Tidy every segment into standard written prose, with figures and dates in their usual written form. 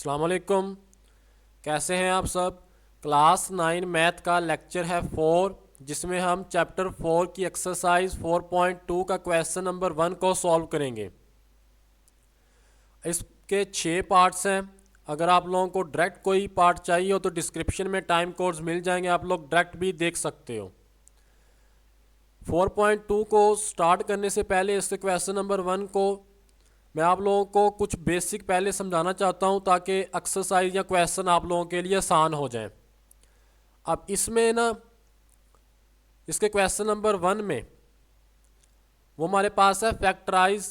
अस्सलाम वालेकुम। कैसे हैं आप सब। क्लास 9 मैथ का लेक्चर है 4, जिसमें हम चैप्टर 4 की एक्सरसाइज 4.2 का क्वेश्चन नंबर 1 को सॉल्व करेंगे। इसके 6 पार्ट्स हैं। अगर आप लोगों को डायरेक्ट कोई पार्ट चाहिए हो तो डिस्क्रिप्शन में टाइम कोड्स मिल जाएंगे, आप लोग डायरेक्ट भी देख सकते हो। 4.2 को स्टार्ट करने से पहले इसके क्वेश्चन नंबर 1 को मैं आप लोगों को कुछ बेसिक पहले समझाना चाहता हूं, ताकि एक्सरसाइज या क्वेश्चन आप लोगों के लिए आसान हो जाए। अब इसमें ना, इसके क्वेश्चन नंबर 1 में वो हमारे पास है factorise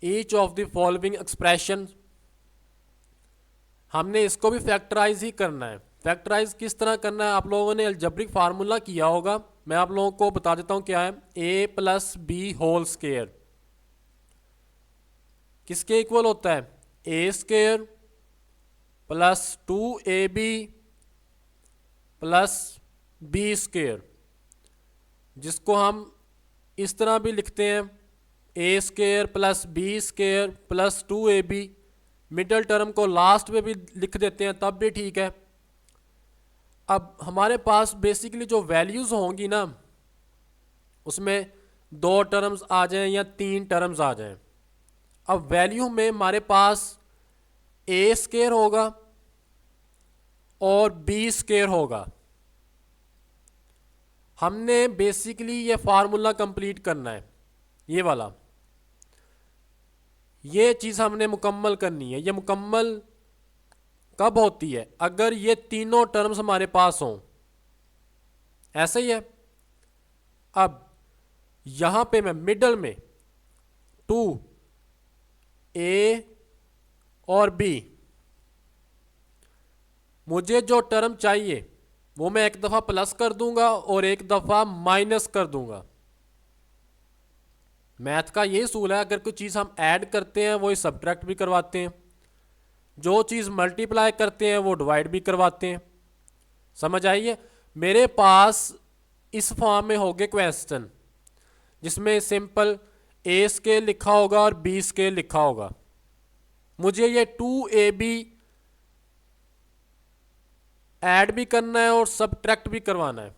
each of the following expression. हमने इसको भी फैक्टराइज ही करना है। फैक्टराइज किस तरह करना है, आप लोगों ने अलजेब्रिक फार्मूला किया होगा, मैं आप लोगों को बता देता हूं क्या है। a plus B whole square किसके इक्वल होता है, A square plus 2ab plus B square, जिसको हम इस तरह भी लिखते हैं A square plus B square plus 2ab। Middle term को लास्ट में भी लिख देते हैं तब भी ठीक है। अब हमारे पास बेसिकली जो वैल्यूज़ होंगी ना, उसमें 2 टर्म्स आ जाएं या 3 टर्म्स आ जाएं। अब वैल्यू में हमारे पास ए स्क्वायर होगा और बी स्क्वायर होगा। हमने बेसिकली ये फार्मूला कंप्लीट करना है, ये वाला, ये चीज़ हमने मुकम्मल करनी है। ये मुकम्मल कब होती है, अगर ये तीनों टर्म्स हमारे पास हों। ऐसा ही है। अब यहां पे मैं मिडल में 2a और b, मुझे जो टर्म चाहिए वो मैं एक दफ़ा प्लस कर दूंगा और एक दफ़ा माइनस कर दूंगा। मैथ का ये सूल है, अगर कोई चीज़ हम ऐड करते हैं वो सब्ट्रैक्ट भी करवाते हैं, जो चीज़ मल्टीप्लाई करते हैं वो डिवाइड भी करवाते हैं। समझ आइए। मेरे पास इस फॉर्म में होंगे क्वेश्चन, जिसमें सिंपल ए स्केल लिखा होगा और बी स्केल लिखा होगा। मुझे ये 2ab ऐड भी करना है और सब्ट्रैक्ट भी करवाना है।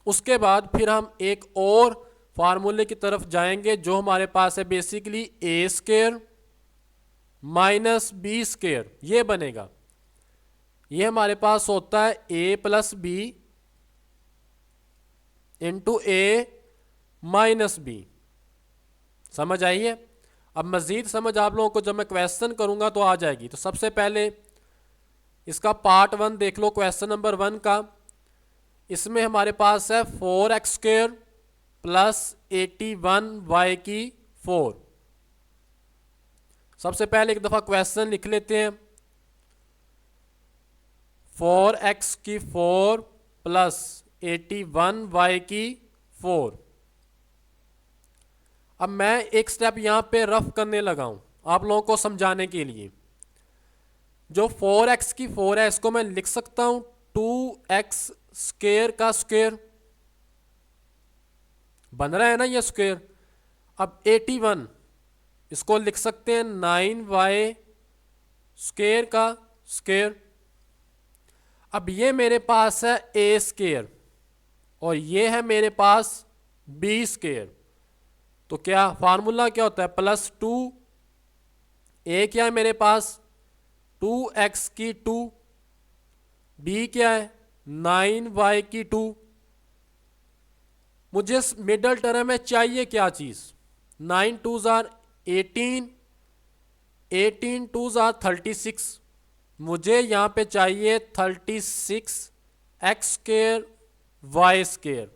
उसके बाद फिर हम एक और फार्मूले की तरफ जाएंगे, जो हमारे पास है बेसिकली ए स्क्वायर माइनस बी स्क्वायर, ये बनेगा। ये हमारे पास होता है ए प्लस बी इंटू ए माइनस बी। समझ आइए। अब मज़ीद समझ आप लोगों को जब मैं क्वेश्चन करूंगा तो आ जाएगी। तो सबसे पहले इसका पार्ट 1 देख लो, क्वेश्चन नंबर 1 का। इसमें हमारे पास है 4x स्क्वायर प्लस 81y की 4। सबसे पहले एक दफ़ा क्वेश्चन लिख लेते हैं। 4x की 4 प्लस 81y की 4। अब मैं एक स्टेप यहां पे रफ करने लगा हूं आप लोगों को समझाने के लिए। जो 4x की 4 है, इसको मैं लिख सकता हूं 2x स्क्वायर का स्क्वायर, बन रहा है ना ये स्क्वायर। अब 81 इसको लिख सकते हैं 9y स्क्वायर का स्क्वायर। अब ये मेरे पास है ए स्क्वायर और ये है मेरे पास बी स्क्वायर। तो क्या फार्मूला क्या होता है, प्लस 2, ए क्या है मेरे पास 2x की 2, बी क्या है 9y की 2। मुझे मिडल टर्म में चाहिए क्या चीज़, 9 2s आर 18, 18 2s आर 36। मुझे यहाँ पे चाहिए 36 एक्स स्क्वायर वाई स्क्वायर।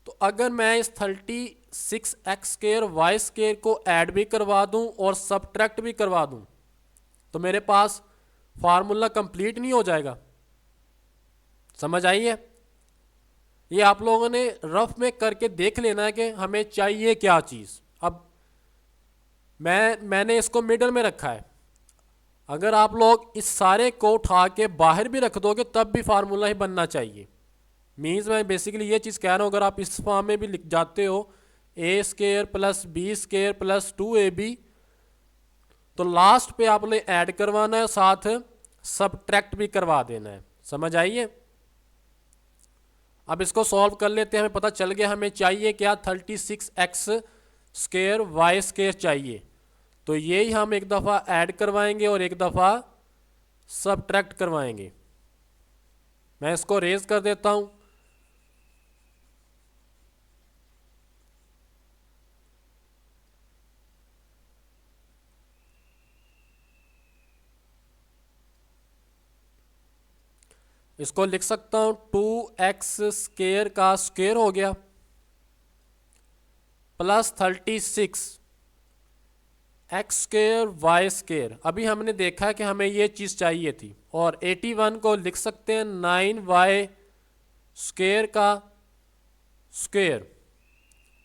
तो अगर मैं इस 36 एक्स स्क्वायर वाई स्क्वायर को ऐड भी करवा दूं और सब्ट्रैक्ट भी करवा दूं, तो मेरे पास फार्मूला कंप्लीट नहीं हो जाएगा। समझ आइए। ये आप लोगों ने रफ में करके देख लेना है कि हमें चाहिए क्या चीज़। अब मैंने इसको मिडल में रखा है। अगर आप लोग इस सारे को उठा के बाहर भी रख दोगे तब भी फार्मूला ही बनना चाहिए। मीन्स मैं बेसिकली ये चीज़ कह रहा हूँ, अगर आप इस फॉर्म में भी लिख जाते हो a square plus B square plus 2ab, तो लास्ट पे आपने ऐड करवाना है, साथ सबट्रैक्ट भी करवा देना है। समझ आइए। अब इसको सॉल्व कर लेते हैं। हमें पता चल गया हमें चाहिए क्या, 36x स्क्वायर वाई स्क्वायर चाहिए। तो ये ही हम एक दफ़ा ऐड करवाएंगे और एक दफ़ा सबट्रैक्ट करवाएंगे। मैं इसको रेज कर देता हूं। इसको लिख सकता हूं 2x स्क्वायर का स्क्वायर हो गया plus 36 x square y square. अभी हमने देखा कि हमें ये चीज़ चाहिए थी, और 81 को लिख सकते हैं 9y स्क्वायर का square.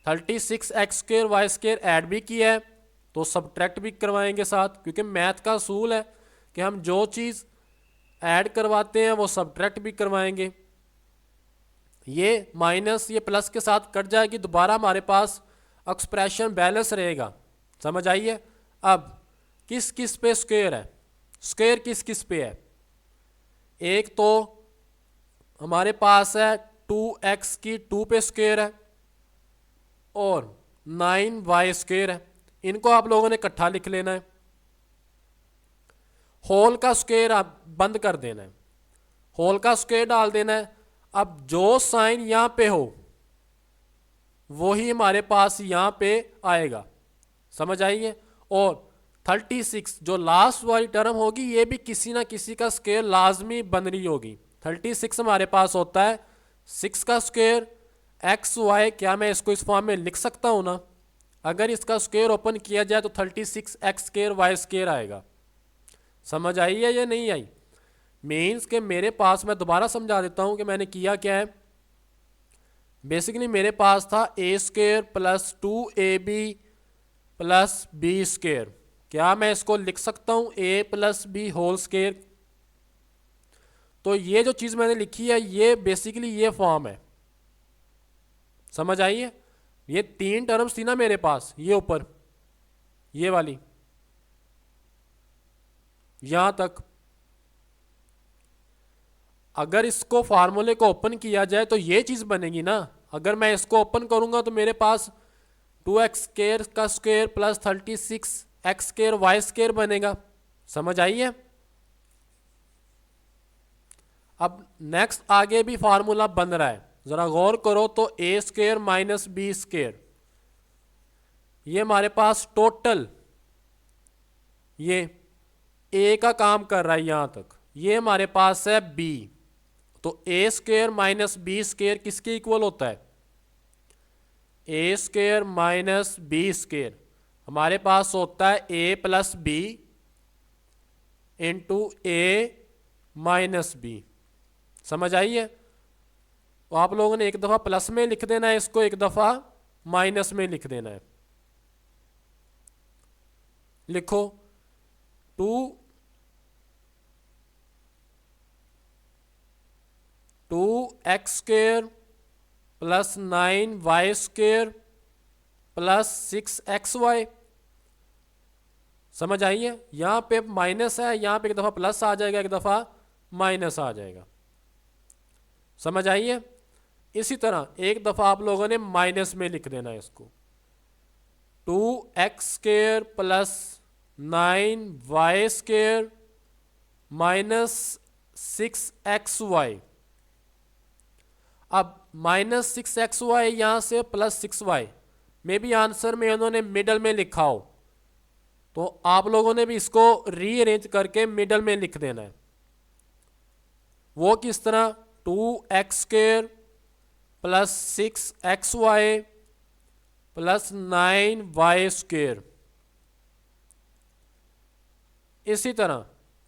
36 x square y square add भी किया है तो सबट्रैक्ट भी करवाएंगे साथ, क्योंकि मैथ का असूल है कि हम जो चीज़ ऐड करवाते हैं वो सबट्रैक्ट भी करवाएंगे। ये माइनस ये प्लस के साथ कट जाएगी, दोबारा हमारे पास एक्सप्रेशन बैलेंस रहेगा। समझ आइए। अब किस किस पे स्क्वायर है, स्क्वायर किस किस पे है? एक तो हमारे पास है 2x की 2 पे स्क्वायर है और 9y स्क्वायर है। इनको आप लोगों ने इकट्ठा लिख लेना है। होल का स्क्वायर आप बंद कर देना है, होल का स्क्वायर डाल देना है। अब जो साइन यहाँ पे हो वही हमारे पास यहाँ पे आएगा। समझ आइए। और 36 जो लास्ट वाली टर्म होगी ये भी किसी ना किसी का स्क्वायर लाजमी बन रही होगी। 36 हमारे पास होता है 6 का स्क्वायर एक्स वाई। क्या मैं इसको इस फॉर्म में लिख सकता हूँ ना? अगर इसका स्क्वायर ओपन किया जाए तो 36 एक्स स्क्वायर वाई स्क्वायर आएगा। समझ आई है या नहीं आई? मीन्स के मेरे पास, मैं दोबारा समझा देता हूँ कि मैंने किया क्या है। बेसिकली मेरे पास था a square plus 2ab plus B square. क्या मैं इसको लिख सकता हूँ a plus B whole square? तो ये जो चीज़ मैंने लिखी है ये बेसिकली ये फॉर्म है। समझ आइए। ये 3 टर्म्स थी ना मेरे पास, ये ऊपर ये वाली यहां तक। अगर इसको फार्मूले को ओपन किया जाए तो ये चीज़ बनेगी ना। अगर मैं इसको ओपन करूंगा तो मेरे पास 2x स्क्वायर का square plus 36 x square y square बनेगा। समझ आइए। अब नेक्स्ट आगे भी फार्मूला बन रहा है, ज़रा गौर करो तो ए स्क्वायर माइनस बी स्क्वायर, ये हमारे पास टोटल ये ए का काम कर रहा है यहाँ तक, ये हमारे पास है बी। तो ए स्क्वायर माइनस बी स्क्वायर किसके इक्वल होता है? A square minus B square हमारे पास होता है ए प्लस बी इंटू ए माइनस बी। समझ आइए। तो आप लोगों ने एक दफ़ा प्लस में लिख देना है इसको, एक दफ़ा माइनस में लिख देना है। लिखो 2x square plus 9y square plus 6xy। समझ आइए। यहाँ पे माइनस है, यहाँ पे एक दफ़ा प्लस आ जाएगा, एक दफ़ा माइनस आ जाएगा। समझ आइए। इसी तरह एक दफ़ा आप लोगों ने माइनस में लिख देना है इसको। 2x square plus 9y square minus 6xy। अब माइनस 6xy यहाँ से प्लस 6y में भी आंसर में उन्होंने मिडल में लिखा हो तो आप लोगों ने भी इसको रीअरेंज करके मिडल में लिख देना है। वो किस तरह? 2x square plus 6xy plus 9y square. इसी तरह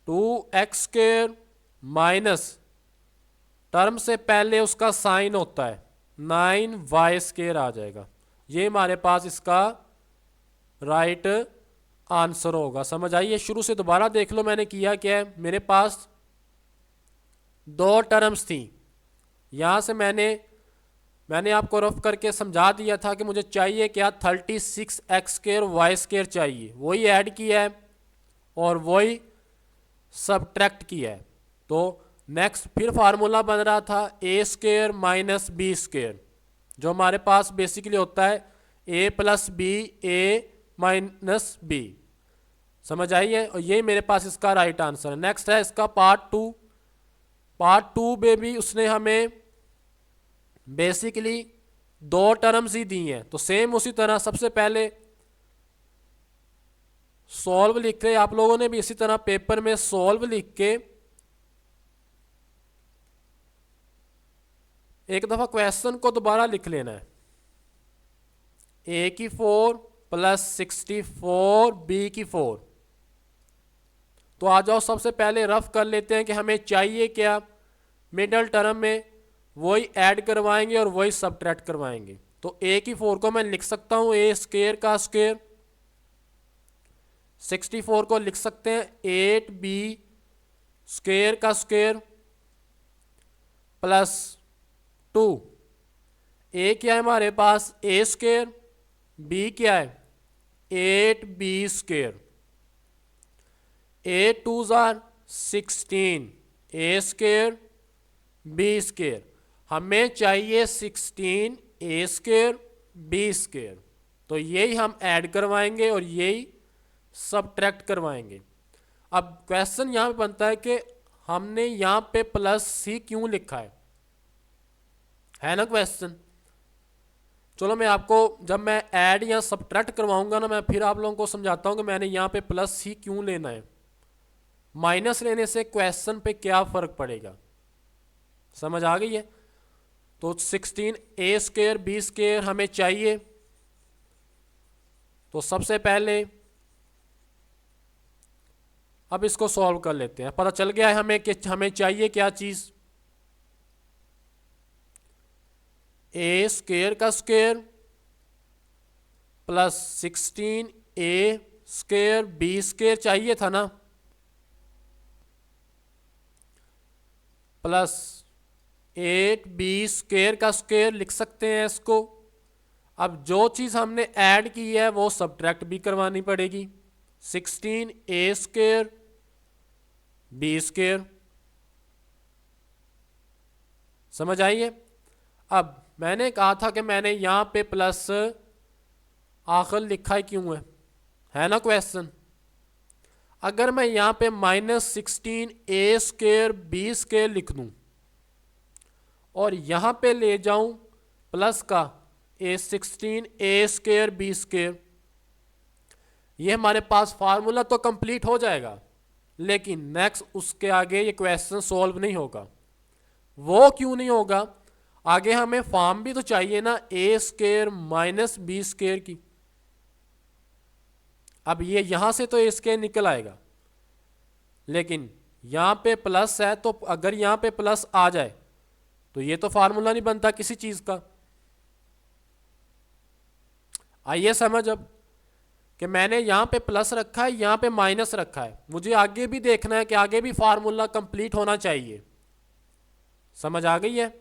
2x स्क्वायर माइनस टर्म से पहले उसका साइन होता है 9y स्क्वायर आ जाएगा। ये हमारे पास इसका राइट आंसर होगा। समझ आइए। शुरू से दोबारा देख लो मैंने किया क्या है। मेरे पास 2 टर्म्स थी, यहाँ से मैंने आपको रफ करके समझा दिया था कि मुझे चाहिए क्या, 36 एक्स स्क्वायर वाई स्क्वायर चाहिए। वही ऐड किया है और वही सबट्रैक्ट किया है। तो नेक्स्ट फिर फार्मूला बन रहा था ए स्क्वेयर माइनस बी स्क्वेयर, जो हमारे पास बेसिकली होता है ए प्लस बी ए माइनस बी। समझ आई है? और ये मेरे पास इसका राइट आंसर है। नेक्स्ट है इसका पार्ट टू। पार्ट टू में भी उसने हमें बेसिकली दो टर्म्स ही दी हैं, तो सेम उसी तरह सबसे पहले सॉल्व लिख के, आप लोगों ने भी इसी तरह पेपर में सॉल्व लिख के एक दफा क्वेश्चन को दोबारा लिख लेना है। ए की 4 प्लस 64 बी की 4। तो आ जाओ सबसे पहले रफ कर लेते हैं कि हमें चाहिए क्या। मिडल टर्म में वही ऐड करवाएंगे और वही सबट्रैक्ट करवाएंगे। तो ए की 4 को मैं लिख सकता हूं ए स्क्वेयर का स्क्वेयर, 64 को लिख सकते हैं 8 बी स्क्वेयर का स्क्वेयर प्लस 2। ए क्या है हमारे पास ए स्क्वेयर, बी क्या है 8 बी स्क्वेयर, 8 टू जार 16 ए स्क्वेयर बी स्क्वेयर। हमें चाहिए 16 ए स्क्वेयर बी स्क्वेयर, तो यही हम ऐड करवाएंगे और यही सबट्रैक्ट करवाएंगे। अब क्वेश्चन यहां पे बनता है कि हमने यहां पे प्लस सी क्यों लिखा है ना क्वेश्चन। चलो मैं आपको जब मैं ऐड या सबट्रैक्ट करवाऊंगा ना, मैं फिर आप लोगों को समझाता हूं कि मैंने यहां पे प्लस सी क्यों लेना है। माइनस लेने से क्वेश्चन पे क्या फर्क पड़ेगा, समझ आ गई है? तो 16 ए स्क्वेयर बी स्क्वेयर हमें चाहिए। तो सबसे पहले अब इसको सॉल्व कर लेते हैं। पता चल गया है हमें कि हमें चाहिए क्या चीज, ए स्क्वेयर का square plus 16 A square B square चाहिए था ना, प्लस 8 बी स्क्वेयर का स्क्वेयर लिख सकते हैं इसको। अब जो चीज हमने ऐड की है वो सबट्रैक्ट भी करवानी पड़ेगी, 16 ए स्क्वेयर बी स्क्वेयर। समझ आई है? अब मैंने कहा था कि मैंने यहां पे प्लस आखिर लिखा है क्यों है ना क्वेश्चन। अगर मैं यहां पे minus 16 A square B square लिख दूं और यहां पे ले जाऊं प्लस का ए 16 ए स्क्वेयर बी स्क्वेयर, ये हमारे पास फार्मूला तो कंप्लीट हो जाएगा, लेकिन नेक्स्ट उसके आगे ये क्वेश्चन सॉल्व नहीं होगा। वो क्यों नहीं होगा? आगे हमें फॉर्म भी तो चाहिए ना ए स्क्वेयर माइनस बी स्क्वेयर की। अब ये यहां से तो ए स्क्वेयर निकल आएगा, लेकिन यहां पे प्लस है, तो अगर यहां पे प्लस आ जाए तो ये तो फार्मूला नहीं बनता किसी चीज का। आइए समझ अब कि मैंने यहां पे प्लस रखा है, यहां पे माइनस रखा है, मुझे आगे भी देखना है कि आगे भी फार्मूला कंप्लीट होना चाहिए। समझ आ गई है?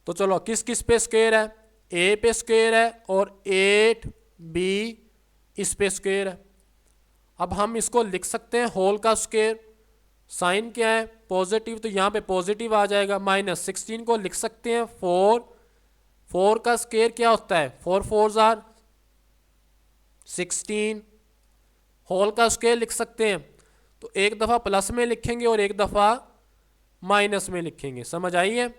तो चलो किस किस पे स्क्वेयर है, ए पे स्क्वेयर है और 8 बी इस पे स्क्वेयर है। अब हम इसको लिख सकते हैं होल का स्क्वेयर, साइन क्या है पॉजिटिव, तो यहाँ पे पॉजिटिव आ जाएगा। माइनस 16 को लिख सकते हैं 4, 4 का स्क्वेयर क्या होता है 4 4 आर 16, होल का स्क्वेयर लिख सकते हैं। तो एक दफ़ा प्लस में लिखेंगे और एक दफ़ा माइनस में लिखेंगे। समझ आई है?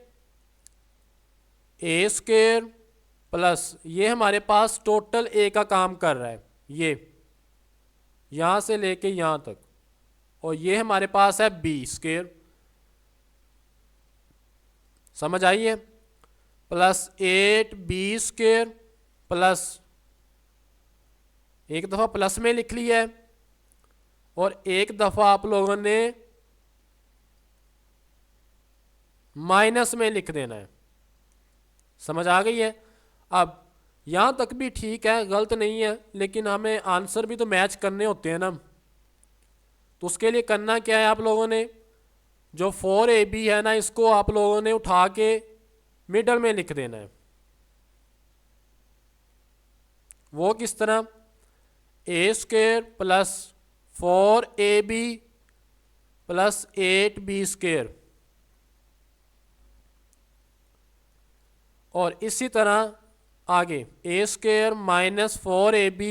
ए स्क्वेयर प्लस ये हमारे पास टोटल ए का काम कर रहा है, ये यहां से लेके यहां तक, और ये हमारे पास है बी स्क्वेयर। समझ आई है? प्लस 8 बी स्क्वेयर प्लस एक दफा प्लस में लिख लिया है और एक दफा आप लोगों ने माइनस में लिख देना है। समझ आ गई है? अब यहां तक भी ठीक है, गलत नहीं है, लेकिन हमें आंसर भी तो मैच करने होते हैं ना। तो उसके लिए करना क्या है, आप लोगों ने जो 4ab है ना, इसको आप लोगों ने उठा के मिडल में लिख देना है। वो किस तरह, a square plus 4ab plus 8b square, और इसी तरह आगे a square minus 4ab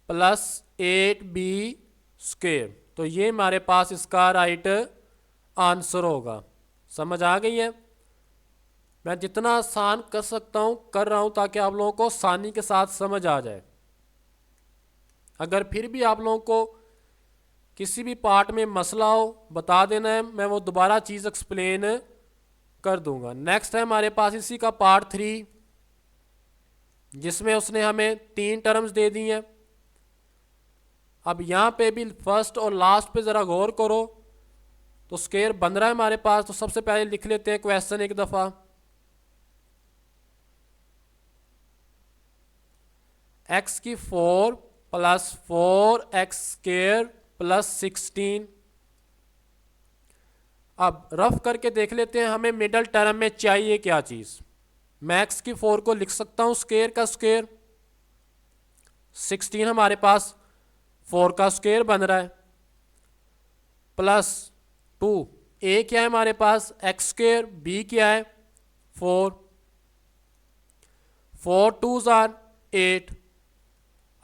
plus 8b square. तो ये हमारे पास इसका राइट आंसर होगा। समझ आ गई है? मैं जितना आसान कर सकता हूँ कर रहा हूँ ताकि आप लोगों को आसानी के साथ समझ आ जाए। अगर फिर भी आप लोगों को किसी भी पार्ट में मसला हो बता देना है, मैं वो दोबारा चीज़ एक्सप्लेन कर दूंगा। नेक्स्ट है हमारे पास इसी का पार्ट 3, जिसमें उसने हमें 3 टर्म्स दे दी हैं। अब यहाँ पे भी फर्स्ट और लास्ट पे ज़रा गौर करो तो स्क्वायर बन रहा है हमारे पास। तो सबसे पहले लिख लेते हैं क्वेश्चन एक दफ़ा। x की 4 प्लस 4x स्क्वायर प्लस 16। अब रफ करके देख लेते हैं हमें मिडल टर्म में चाहिए क्या चीज़। मैं x की 4 को लिख सकता हूँ स्क्वायर का स्क्वायर, 16 हमारे पास 4 का स्क्वायर बन रहा है, प्लस 2, a क्या है हमारे पास x स्क्वायर, b क्या है 4, 4 2s आर 8।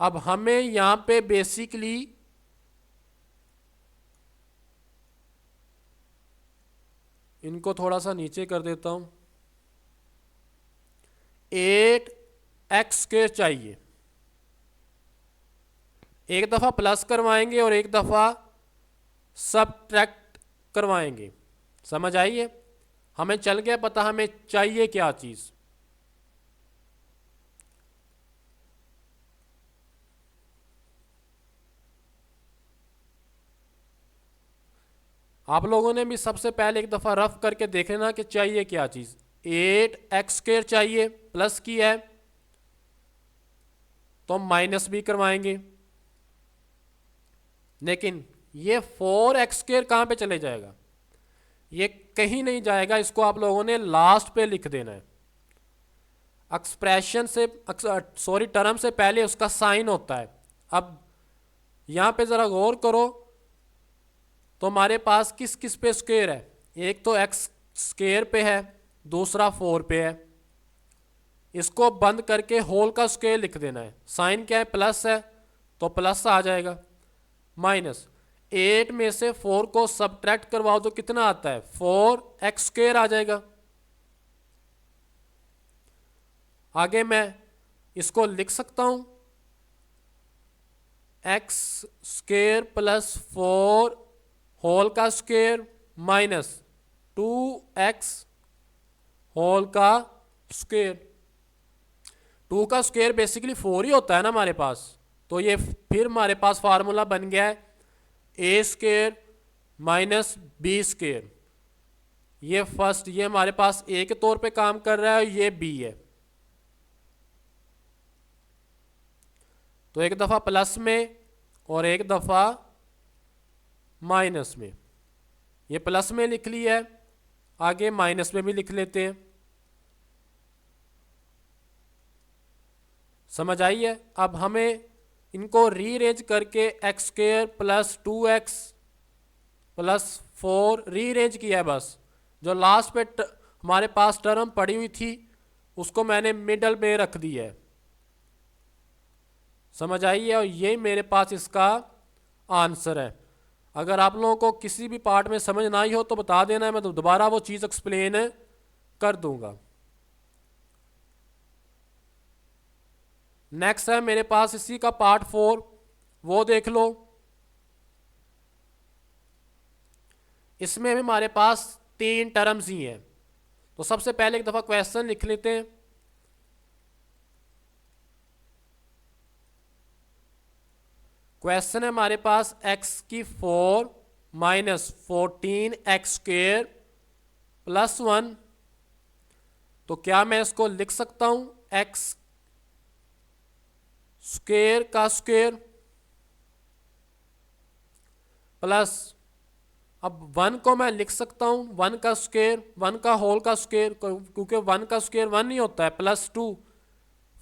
अब हमें यहाँ पे बेसिकली इनको थोड़ा सा नीचे कर देता हूँ, 8x स्क्वायर चाहिए। एक दफ़ा प्लस करवाएंगे और एक दफ़ा सबट्रैक्ट करवाएंगे। समझ आई है? हमें चल गया पता हमें चाहिए क्या चीज़। आप लोगों ने भी सबसे पहले एक दफ़ा रफ करके देख लेना कि चाहिए क्या चीज़। 8x स्क्वायर चाहिए, प्लस की है तो हम माइनस भी करवाएंगे, लेकिन ये 4x स्क्वायर कहाँ पे चले जाएगा, ये कहीं नहीं जाएगा। इसको आप लोगों ने लास्ट पे लिख देना है। एक्सप्रेशन से सॉरी टर्म से पहले उसका साइन होता है। अब यहाँ पे ज़रा गौर करो तो हमारे पास किस किस पे स्क्वायर है, एक तो x स्क्वायर पे है, दूसरा 4 पे है। इसको बंद करके होल का स्क्वायर लिख देना है। साइन क्या है, प्लस है तो प्लस आ जाएगा, माइनस 8 में से 4 को सबट्रैक्ट करवाओ तो कितना आता है, 4x स्क्वायर आ जाएगा। आगे मैं इसको लिख सकता हूं x स्क्वायर प्लस 4 होल का स्क्वायर माइनस 2x होल का स्क्वायर। 2 का स्क्वायर बेसिकली 4 ही होता है ना हमारे पास। तो ये फिर हमारे पास फार्मूला बन गया है A square minus B square. ये फर्स्ट, ये हमारे पास ए के तौर पे काम कर रहा है और ये बी है। तो एक दफ़ा प्लस में और एक दफ़ा माइनस में। ये प्लस में लिख लिया है, आगे माइनस में भी लिख लेते हैं। समझ आई है? अब हमें इनको रीअरेंज करके x square plus 2x plus 4 rearrange किया है। बस जो लास्ट पे हमारे पास टर्म पड़ी हुई थी उसको मैंने मिडल में रख दी है। समझ आई है? और ये मेरे पास इसका आंसर है। अगर आप लोगों को किसी भी पार्ट में समझ ना आई हो तो बता देना है, मैं तो दोबारा वो चीज़ एक्सप्लेन कर दूंगा। नेक्स्ट है मेरे पास इसी का पार्ट 4, वो देख लो। इसमें भी हमारे पास 3 टर्म्स ही हैं। तो सबसे पहले एक दफ़ा क्वेश्चन लिख लेते हैं। क्वेश्चन है हमारे पास x की 4 माइनस 14x स्क्वेयर प्लस 1। तो क्या मैं इसको लिख सकता हूं x स्क्वेयर का स्क्वेयर प्लस, अब 1 को मैं लिख सकता हूँ 1 का स्क्वायर, 1 का होल का स्क्वायर, क्योंकि 1 का स्क्वायर 1 ही होता है, प्लस 2।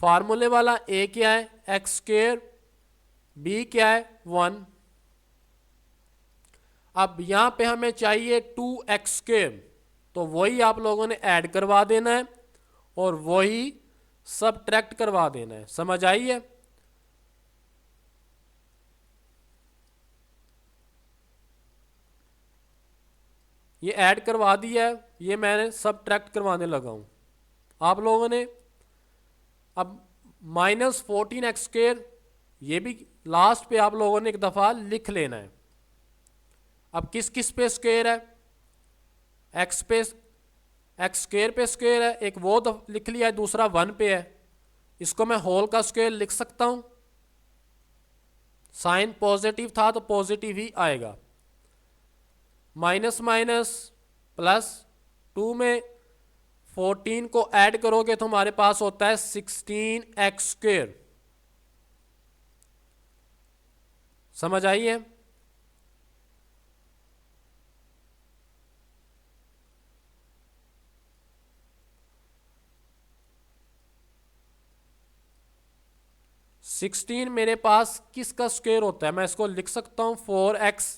फार्मूले वाला ए क्या है, एक्स स्क्वायर, बी क्या है 1। अब यहाँ पे हमें चाहिए 2x स्क्वायर, तो वही आप लोगों ने ऐड करवा देना है और वही सबट्रैक्ट करवा देना है। समझ आई है? ये ऐड करवा दिया है, ये मैंने सबट्रैक्ट करवाने लगा हूँ। आप लोगों ने अब -14x स्क्वायर, ये भी लास्ट पे आप लोगों ने एक दफ़ा लिख लेना है। अब किस किस पे स्क्वायर है, एक्स पे, एक्स स्क्वायर पे स्क्वायर है, एक वो लिख लिया है, दूसरा 1 पे है। इसको मैं होल का स्क्वायर लिख सकता हूँ, साइन पॉजिटिव था तो पॉजिटिव ही आएगा। माइनस माइनस प्लस, 2 में 14 को ऐड करोगे तो हमारे पास होता है 16x स्क्वायर। समझ आई है? सिक्सटीन मेरे पास किसका स्क्वायर होता है, मैं इसको लिख सकता हूं 4x।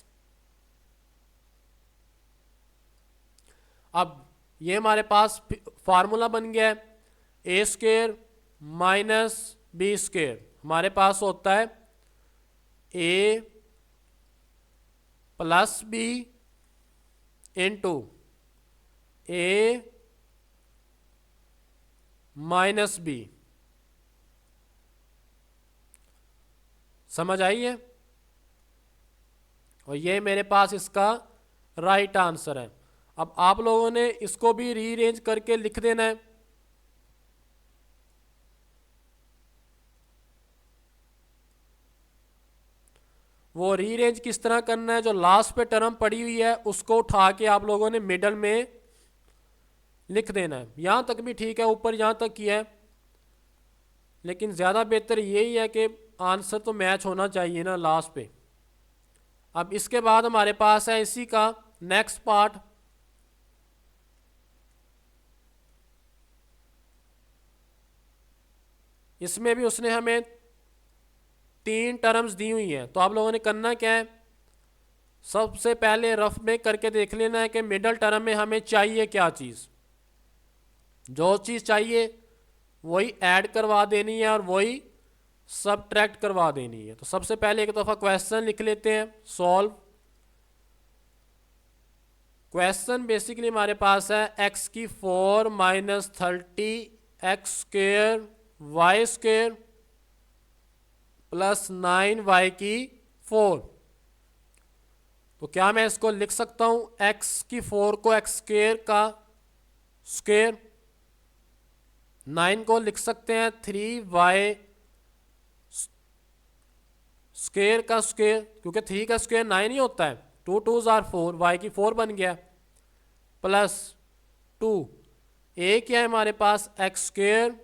अब ये हमारे पास फार्मूला बन गया है, A square minus B square. हमारे पास होता है ए प्लस बी इंटू ए माइनस बी। समझ आई है? और ये मेरे पास इसका राइट आंसर है। अब आप लोगों ने इसको भी रीअरेंज करके लिख देना है। वो रीअरेंज किस तरह करना है, जो लास्ट पे टर्म पड़ी हुई है उसको उठा के आप लोगों ने मिडल में लिख देना है। यहां तक भी ठीक है, ऊपर यहां तक किया है, लेकिन ज़्यादा बेहतर यही है कि आंसर तो मैच होना चाहिए ना लास्ट पे। अब इसके बाद हमारे पास है इसी का नेक्स्ट पार्ट। इसमें भी उसने हमें 3 टर्म्स दी हुई हैं, तो आप लोगों ने करना क्या है, सबसे पहले रफ में करके देख लेना है कि मिडल टर्म में हमें चाहिए क्या चीज़। जो चीज़ चाहिए वही ऐड करवा देनी है और वही सबट्रैक्ट करवा देनी है। तो सबसे पहले एक दफ़ा क्वेश्चन लिख लेते हैं, सॉल्व। क्वेश्चन बेसिकली हमारे पास है x की 4 minus 30 x square y square plus 9y की 4। तो क्या मैं इसको लिख सकता हूं, x की 4 को एक्स स्क्वेयर का स्क्वेयर, 9 को लिख सकते हैं 3y स्क्वेयर का स्क्वेयर, क्योंकि 3 का स्क्वेयर 9 ही होता है। 2 2s आर 4, y की 4 बन गया, प्लस 2। ए क्या है हमारे पास एक्स स्क्वेयर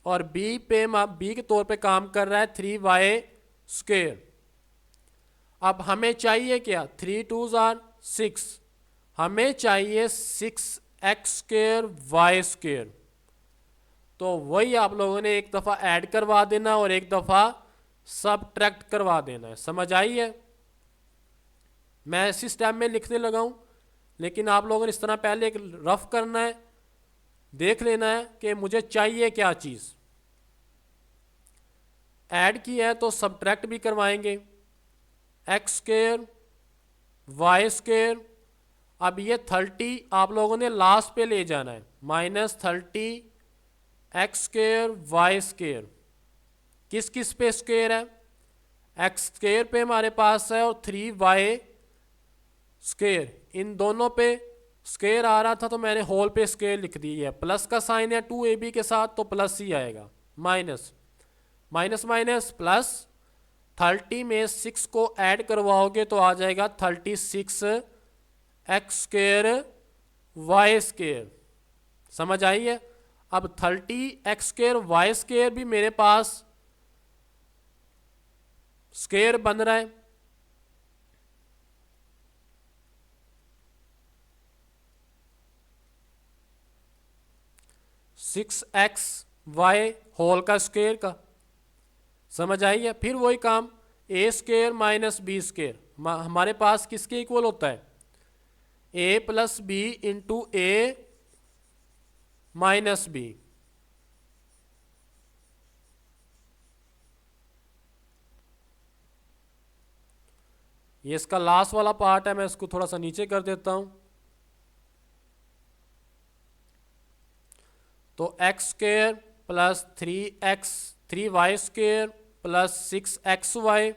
और बी के तौर पे काम कर रहा है 3y स्क्वेयर। अब हमें चाहिए क्या, 3 2s आर 6, हमें चाहिए 6x स्क्वेयर वाई स्क्वेयर। तो वही आप लोगों ने एक दफ़ा ऐड करवा देना और एक दफ़ा सबट्रैक्ट करवा देना है। समझ आई है? मैं इसी स्टेप में लिखने लगा हूँ, लेकिन आप लोगों ने इस तरह पहले एक रफ करना है, देख लेना है कि मुझे चाहिए क्या चीज़। ऐड की है तो सबट्रैक्ट भी करवाएंगे, एक्स स्क्वेयर वाई स्क्वेयर। अब ये 30 आप लोगों ने लास्ट पे ले जाना है, minus 30 x square y square. किस किस पे स्क्वेयर है, एक्स स्क्वेयर पे हमारे पास है और 3y स्क्वेयर, इन दोनों पे स्क्वेयर आ रहा था तो मैंने होल पे स्क्वेयर लिख दी है। प्लस का साइन है 2ab के साथ तो प्लस ही आएगा, माइनस माइनस माइनस प्लस, 30 में 6 को ऐड करवाओगे तो आ जाएगा 36 एक्स स्क्वेयर वाई स्क्वेयर। समझ आई है? अब 30 एक्स स्क्वेयर वाई स्क्वेयर भी मेरे पास स्क्वेयर बन रहा है, 6xy होल का स्क्वायर का। समझ आई है? फिर वही काम, ए स्क्वायर माइनस बी स्क्वायर हमारे पास किसके इक्वल होता है? ए प्लस बी इंटू ए माइनस बी। ये इसका लास्ट वाला पार्ट है, मैं इसको थोड़ा सा नीचे कर देता हूं। तो x square plus 3y square plus 6xy,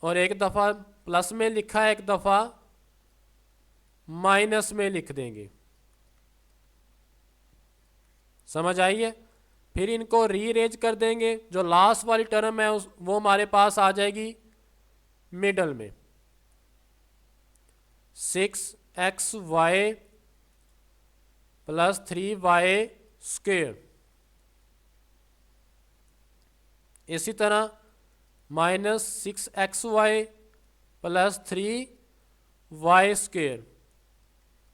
और एक दफ़ा प्लस में लिखा है, एक दफ़ा माइनस में लिख देंगे। समझ आई है? फिर इनको रीअरेंज कर देंगे, जो लास्ट वाली टर्म है वो हमारे पास आ जाएगी मिडल में, 6xy प्लस 3y स्क्वायर। इसी तरह minus 6xy plus 3y square,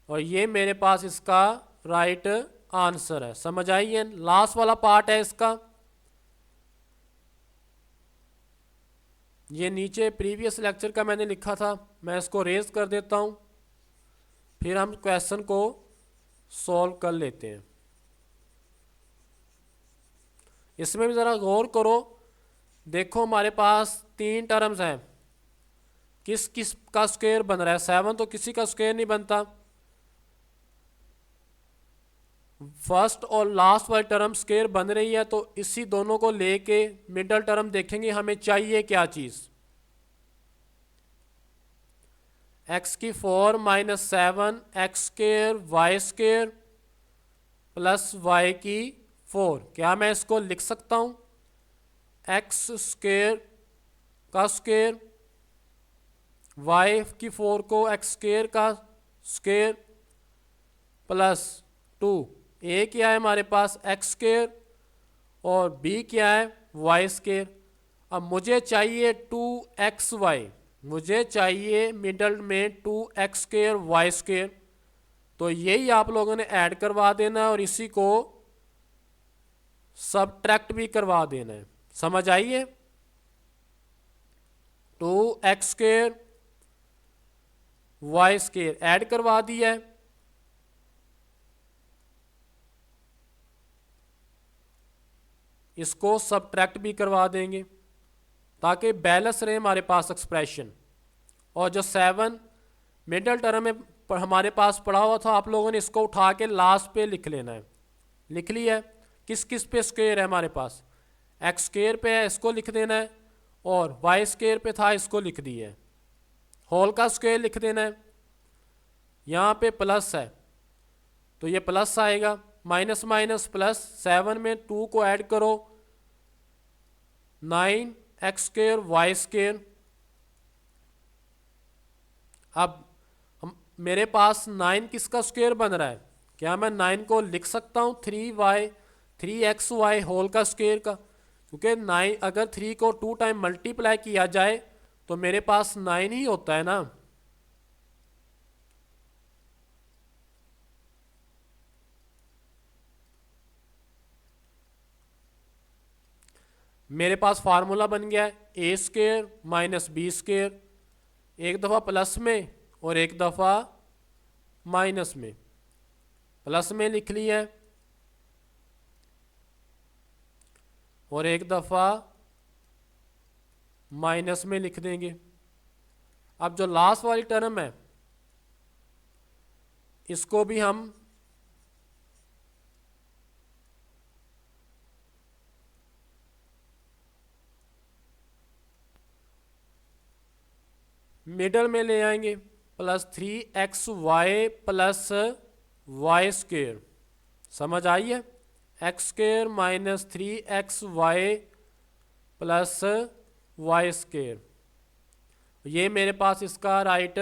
और ये मेरे पास इसका राइट आंसर है। समझ आई है? लास्ट वाला पार्ट है इसका। ये नीचे प्रीवियस लेक्चर का मैंने लिखा था, मैं इसको रेज कर देता हूँ, फिर हम क्वेश्चन को सॉल्व कर लेते हैं। इसमें भी ज़रा गौर करो, देखो हमारे पास 3 टर्म्स हैं, किस किस का स्क्वायर बन रहा है? 7 तो किसी का स्क्वायर नहीं बनता। फर्स्ट और लास्ट वाली टर्म स्क्वायर बन रही है, तो इसी दोनों को लेके मिडल टर्म देखेंगे हमें चाहिए क्या चीज़। x की 4 minus 7 x square y square plus y की 4। क्या मैं इसको लिख सकता हूँ? एक्स स्क्वायर का स्क्वायर, वाई की 4 को एक्स स्क्वायर का स्क्वायर प्लस 2, ए क्या है हमारे पास? एक्स स्क्वायर, और बी क्या है? Y square. अब मुझे चाहिए 2xy, मुझे चाहिए मिडल में 2x स्क्वायर वाई स्क्वायर, तो यही आप लोगों ने ऐड करवा देना है और इसी को सबट्रैक्ट भी करवा देना है। समझ आइए? 2x square y square add करवा दिया है, इसको सबट्रैक्ट भी करवा देंगे ताकि बैलेंस रहे हमारे पास एक्सप्रेशन। और जो 7 मिडल टर्म में हमारे पास पड़ा हुआ था, आप लोगों ने इसको उठा के लास्ट पे लिख लेना है। लिख लिया है? किस किस पे स्क्वायर है हमारे पास? एक्स स्क्वायर पे है, इसको लिख देना है, और वाई स्क्वायर पे था, इसको लिख दिया है। होल का स्क्वायर लिख देना है। यहाँ पे प्लस है तो ये प्लस आएगा, माइनस माइनस प्लस, 7 में 2 को ऐड करो, 9x स्क्वायर वाई स्क्वायर। अब मेरे पास 9 किसका स्क्वायर बन रहा है? क्या मैं 9 को लिख सकता हूँ 3xy होल का स्क्वायर का? क्योंकि 9 अगर 3 को 2 टाइम मल्टीप्लाई किया जाए तो मेरे पास 9 ही होता है ना। मेरे पास फार्मूला बन गया है A square minus B square, एक दफ़ा प्लस में और एक दफ़ा माइनस में। प्लस में लिख लिया है और एक दफ़ा माइनस में लिख देंगे। अब जो लास्ट वाली टर्म है इसको भी हम मिडल में ले आएंगे, plus 3xy plus y square. समझ आई है? X square minus 3xy plus y square, ये मेरे पास इसका राइट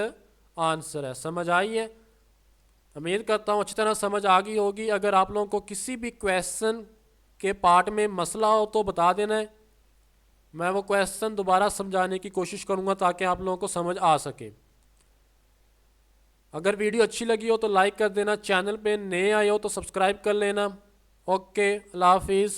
आंसर है। समझ आई है? उम्मीद करता हूँ अच्छी तरह समझ आ गई होगी। अगर आप लोगों को किसी भी क्वेश्चन के पार्ट में मसला हो तो बता देना है, मैं वो क्वेश्चन दोबारा समझाने की कोशिश करूँगा ताकि आप लोगों को समझ आ सके। अगर वीडियो अच्छी लगी हो तो लाइक कर देना, चैनल पे नए आए हो तो सब्सक्राइब कर लेना। ओके, अल्लाह हाफिज़।